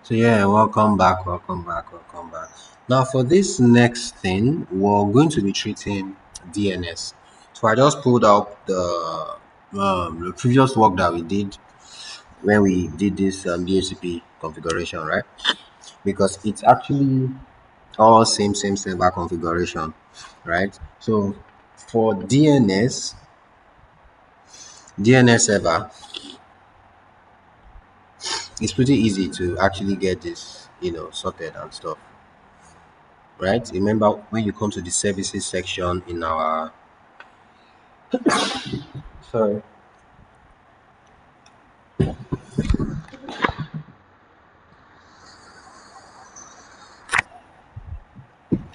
So yeah, welcome back. Now for this next thing, we're going to be treating DNS. So I just pulled up the previous work that we did when we did this DHCP configuration, right? Because it's actually all same server configuration, right? So for DNS server, it's pretty easy to actually get this, sorted and stuff. Right? Remember when you come to the services section in our sorry, when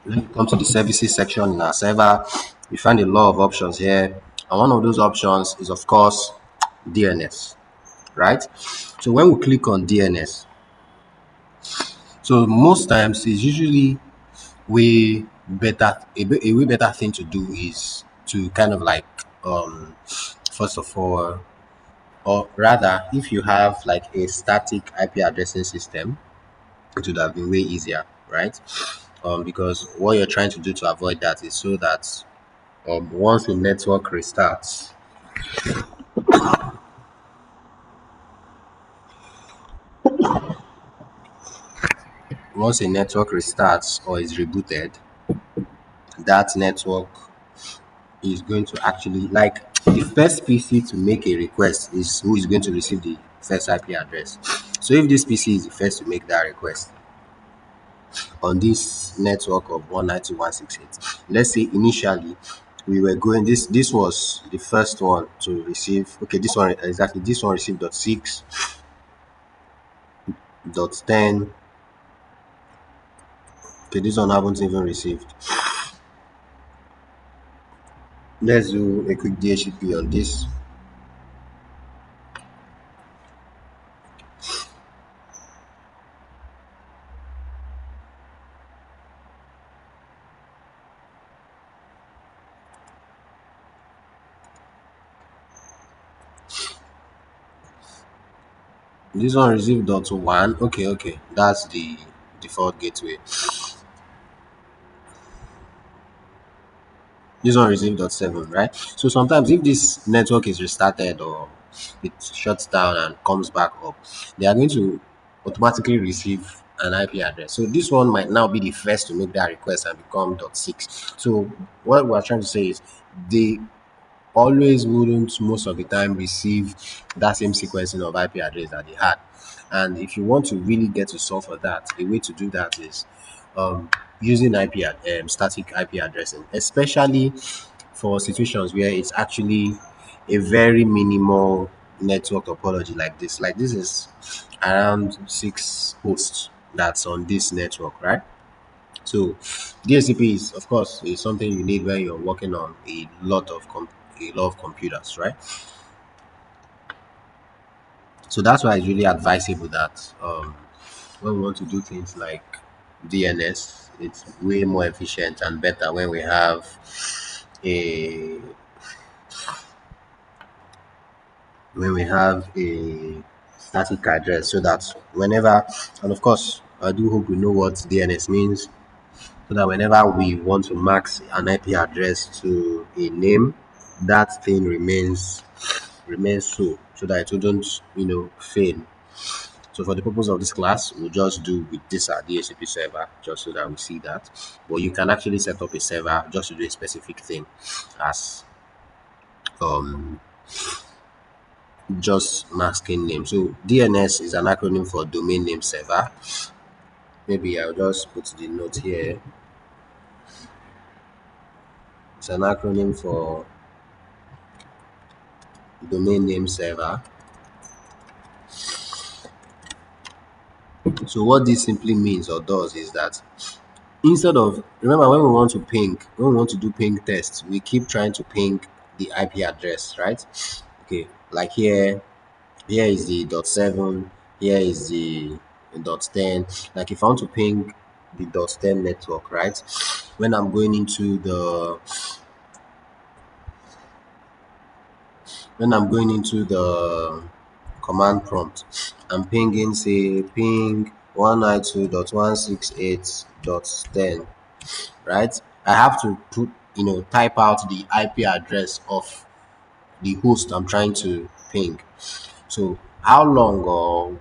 you come to the services section in our server, you find a lot of options here. And one of those options is of course DNS, right? So when we click on DNS, so most times it's usually a way better thing to do is to kind of like first of all, or rather if you have like a static IP addressing system, it would have been way easier, right? Because what you're trying to do to avoid that is so that once the network restarts, once a network restarts or is rebooted, that network is going to actually like the first PC to make a request is who is going to receive the first IP address. So if this PC is the first to make that request on this network of 192.168, let's say initially we were going this was the first one to receive. Okay, this one exactly, this one received dot 6 dot 10. Okay, this one haven't even received. Let's do a quick DHCP on this. This one received dot 1. Okay, that's the default gateway. This one received dot 7, right? So sometimes if this network is restarted or it shuts down and comes back up, they are going to automatically receive an IP address. So this one might now be the first to make that request and become dot 6. So what we're trying to say is they always wouldn't most of the time receive that same sequencing of IP address that they had. And if you want to really get to solve for that, a way to do that is using static IP addressing, especially for situations where it's actually a very minimal network topology like this. Like this is around 6 hosts that's on this network, right? So DSCP is of course is something you need when you're working on a lot of computers, right? So that's why it's really advisable that when we want to do things like DNS, it's way more efficient and better when we have a a static address so that whenever, and of course I do hope we know what DNS means, so that whenever we want to max an IP address to a name, that thing remains so that it wouldn't fail. So for the purpose of this class, we'll just do with this DHCP server just so that we see that. But you can actually set up a server just to do a specific thing as um just masking name. So DNS is an acronym for domain name server. Maybe I'll just put the note here. It's an acronym for domain name server. So what this simply means or does is that instead of, remember when we want to when we want to do ping tests, we keep trying to ping the IP address, right? Okay, like here is the dot 7, here is the dot 10. Like if I want to ping the dot 10 network, right? When I'm going into the when I'm going into the command prompt, I'm pinging say ping 192.168.10, right? I have to put, type out the IP address of the host I'm trying to ping. So how long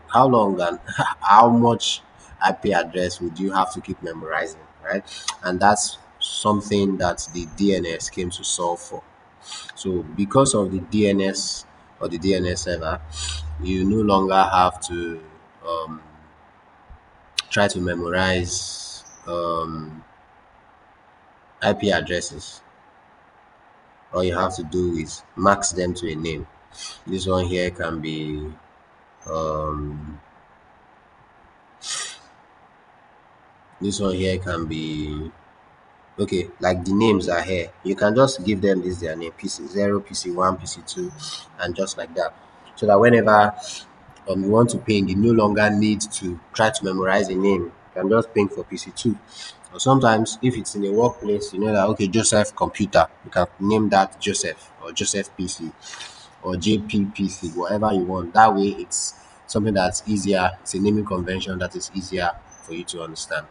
and how much IP address would you have to keep memorizing, right? And that's something that the DNS came to solve for. So because of the DNS or the DNS server, you no longer have to um, try to memorize IP addresses. All you have to do is max them to a name. This one here can be um, this one here can be okay, like the names are here. You can just give them this their name, PC0, PC1, PC2, and just like that. So that whenever you want to ping, you no longer need to try to memorize a name. You can just ping for PC2. Or sometimes if it's in a workplace, you know that okay, Joseph computer, you can name that Joseph or Joseph PC or JPPC, whatever you want. That way it's something that's easier. It's a naming convention that is easier for you to understand.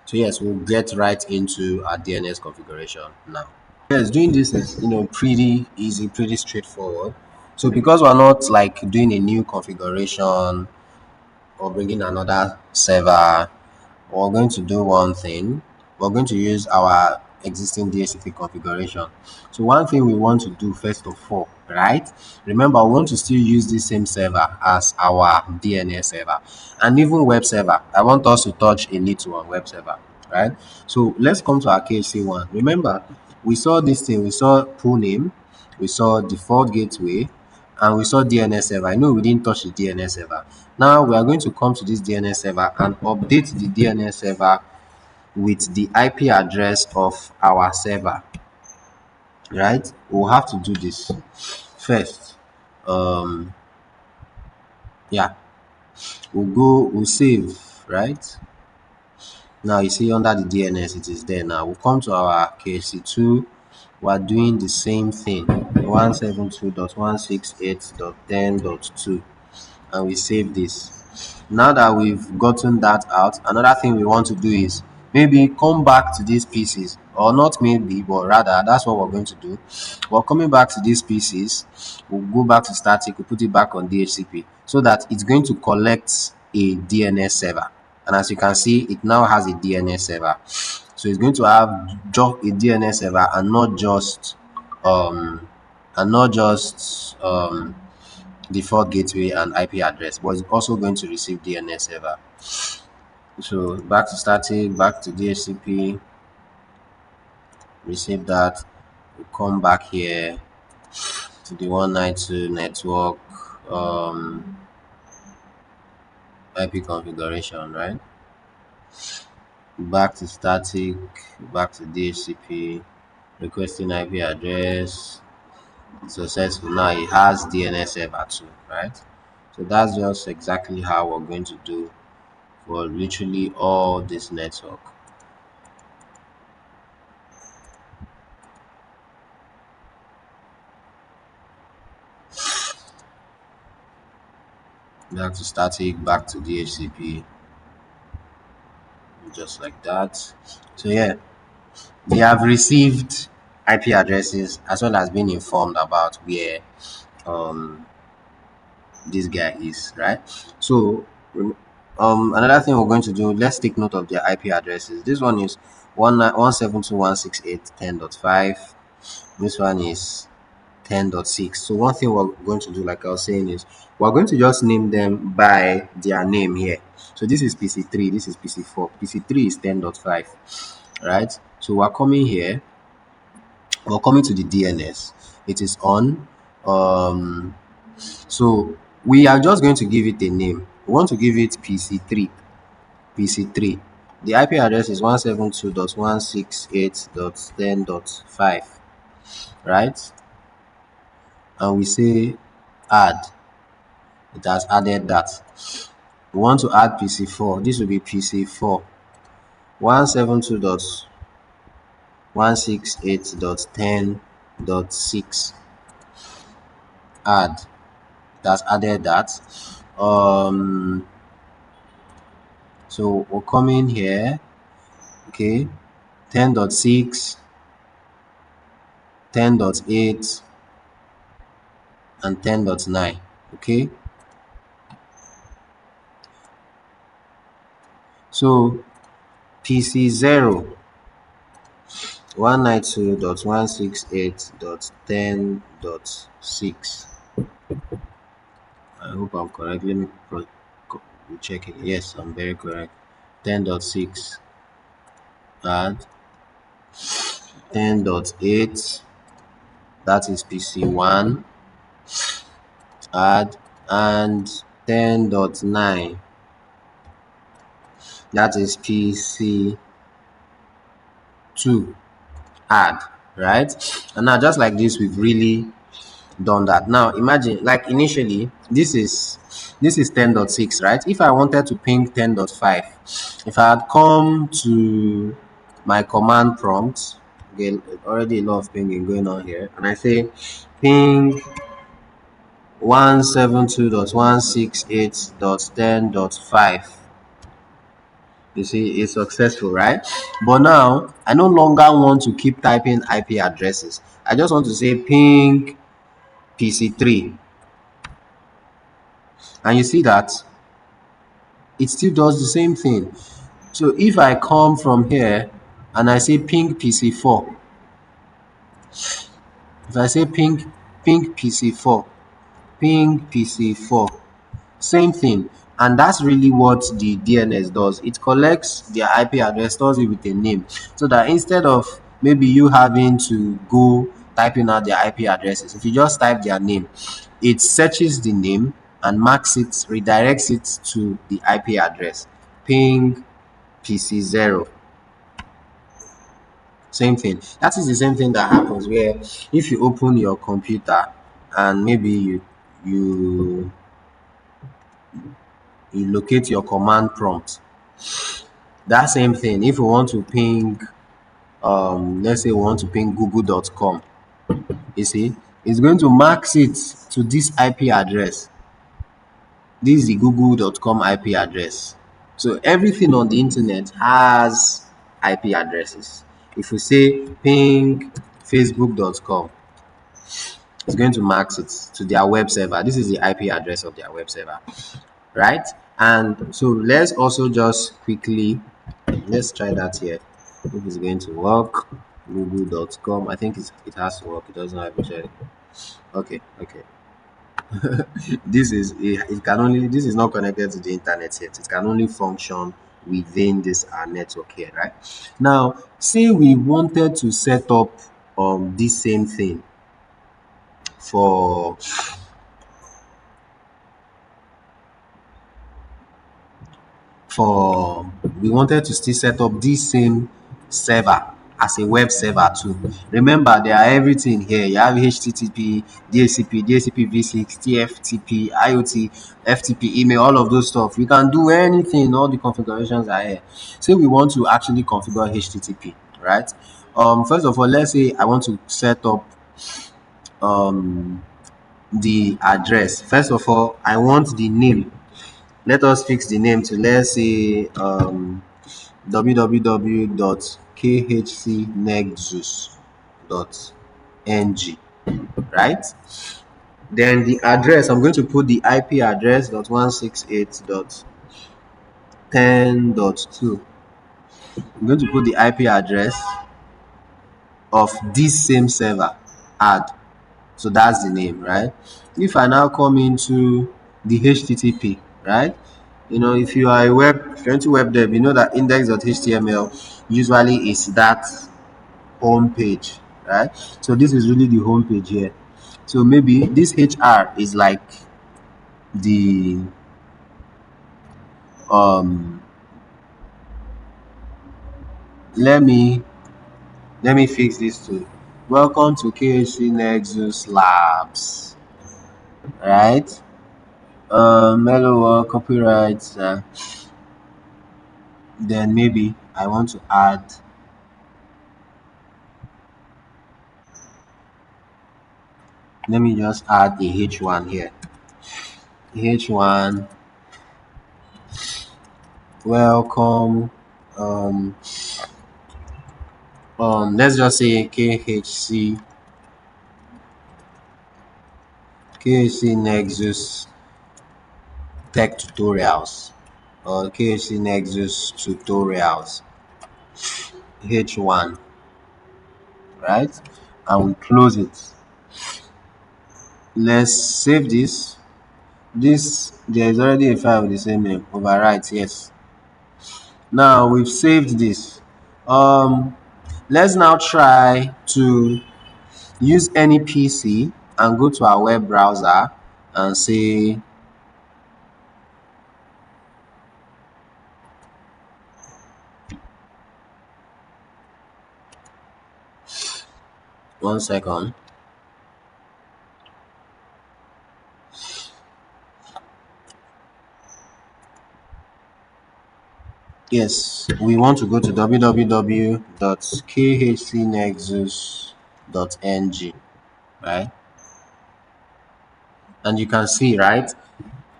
So yes, we'll get right into our DNS configuration now. Yes, doing this is pretty easy, pretty straightforward. So because we're not like doing a new configuration or bringing another server, we're going to do one thing. We're going to use our existing DHCP configuration. So one thing we want to do first of all, right? Remember, we want to still use the same server as our DNS server and even web server. I want us to touch a little on web server, right? So let's come to our KC one. Remember, we saw this thing. We saw pool name, we saw default gateway, and we saw DNS server. I know we didn't touch the DNS server. Now we are going to come to this DNS server and update the DNS server with the IP address of our server, right? We'll have to do this first. Um, yeah, we'll save, right? Now you see under the DNS, it is there now. We'll come to our KC2. We're doing the same thing, 172.168.10.2. And we save this. Now that we've gotten that out, another thing we want to do is maybe come back to these pieces, or not maybe, but rather that's what we're going to do. We're coming back to these pieces. We'll go back to static, we'll put it back on DHCP so that it's going to collect a DNS server. And as you can see, it now has a DNS server. So it's going to have just a DNS server and not just um default gateway and IP address, but it's also going to receive DNS server. So back to static, back to DHCP, receive that. We come back here to the 192 network IP configuration, right? Back to static, back to DHCP, requesting IP address. Successful. Now it has DNS server too, right? So that's just exactly how we're going to do for literally all this network. Back to static, back to DHCP, just like that. So yeah, they have received IP addresses as well as being informed about where um this guy is, right? So another thing we're going to do, let's take note of their IP addresses. This one is 172.168.10.5. This one is 10.6. So one thing we're going to do, like I was saying, is we're going to just name them by their name here. So this is PC3, this is PC4. PC3 is 10.5, right? So we're coming here, we're coming to the DNS. It is on. So we are just going to give it a name. We want to give it PC3. PC3. The IP address is 172.168.10.5, right? And we say add. It has added that. We want to add PC4. This will be PC4. 172.168.10.6. Add. It has added that. Um So we'll come in here, okay, 10.6, 10.8, and 10.9. Okay, so PC0 192.168.10.6. I hope I'm correct. Let me check it. Yes, I'm very correct. 10.6 add 10.8, that is PC1, add, and 10.9, that is PC2, add, right? And now just like this, we've really done that. Now imagine, like initially this is 10.6, right? If I wanted to ping 10.5, if I had come to my command prompt, okay, already a lot of pinging going on here, and I say ping 172.168.10.5, you see it's successful, right? But now I no longer want to keep typing IP addresses. I just want to say ping PC3, and you see that it still does the same thing. So if I come from here and I say ping PC4, if I say ping PC4, ping PC4, same thing. And that's really what the DNS does. It collects their IP address, stores it with a name, so that instead of maybe you having to go typing out their IP addresses, if you just type their name, it searches the name and marks it, redirects it to the IP address. Ping PC0. Same thing. That is the same thing that happens where if you open your computer and maybe you you locate your command prompt. That same thing. If we want to ping, let's say we want to ping google.com, you see, it's going to max it to this IP address. This is the google.com IP address. So everything on the internet has IP addresses. If we say ping facebook.com, it's going to max it to their web server. This is the IP address of their web server, right? And so let's also just quickly, let's try that here. If it's going to work, google.com. I think it has to work. It doesn't have it. Okay, okay. It can only, this is not connected to the internet yet. It can only function within this network here, right? Now, say we wanted to set up this same thing for for we wanted to still set up this same server as a web server too. Remember, there are everything here. You have HTTP, DHCP, DHCP v6, TFTP, IoT, FTP, email, all of those stuff. You can do anything. All the configurations are here. Say we want to actually configure HTTP, right? First of all, let's say I want to set up um the address. First of all, I want the name. Let us fix the name to, let's say, www.khcnexus.ng, right? Then the address, I'm going to put the IP address .168.10.2. I'm going to put the IP address of this same server, add. So that's the name, right? If I now come into the HTTP, right? You know, if you're into web dev, you know that index.html usually is that home page, right? So this is really the home page here. So maybe this HR is like the um let me fix this too. Welcome to KHC Nexus Labs, right? Hello, copyright. Then maybe I want to add, let me just add a H1 here. H1 welcome, um let's just say KHC Nexus Tech Tutorials, or KHC Nexus Tutorials H1, right? And we close it. Let's save this. There is already a file with the same name. Overwrite, yes. Now we've saved this. Um, let's now try to use any PC and go to our web browser and say, one second. Yes, we want to go to www.khcnexus.ng, right? And you can see, right?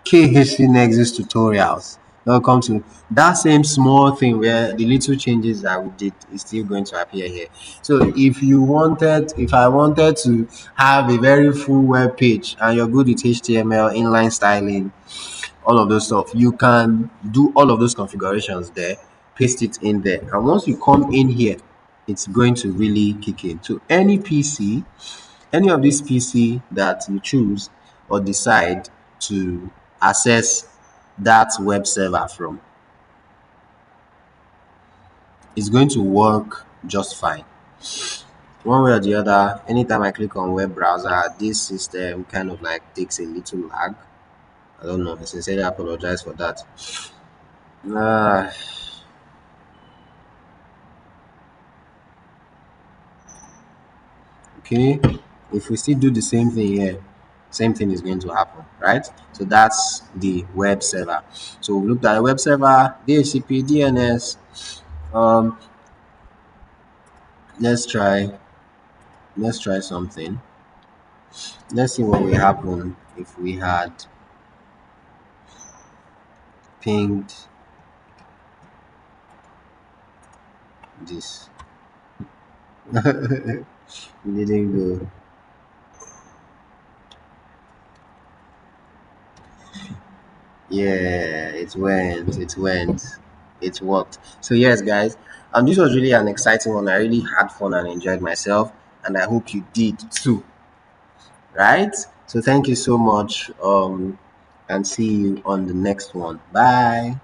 KHC Nexus tutorials. Welcome to that same small thing where the little changes that we did is still going to appear here. So if I wanted to have a very full web page and you're good with HTML, inline styling, all of those stuff, you can do all of those configurations there, paste it in there. And once you come in here, it's going to really kick in. So any of these PC that you choose or decide to access that web server from is going to work just fine. One way or the other, anytime I click on web browser, this system kind of like takes a little lag. I don't know. I sincerely apologize for that. Ah, okay. If we still do the same thing here, same thing is going to happen, right? So that's the web server. So we looked at the web server, DHCP, DNS. Um, let's try something. Let's see what will happen if we had pinged this. We didn't go. Yeah, it worked. So yes, guys, this was really an exciting one. I really had fun and enjoyed myself, and I hope you did too. Right? So thank you so much. And see you on the next one. Bye.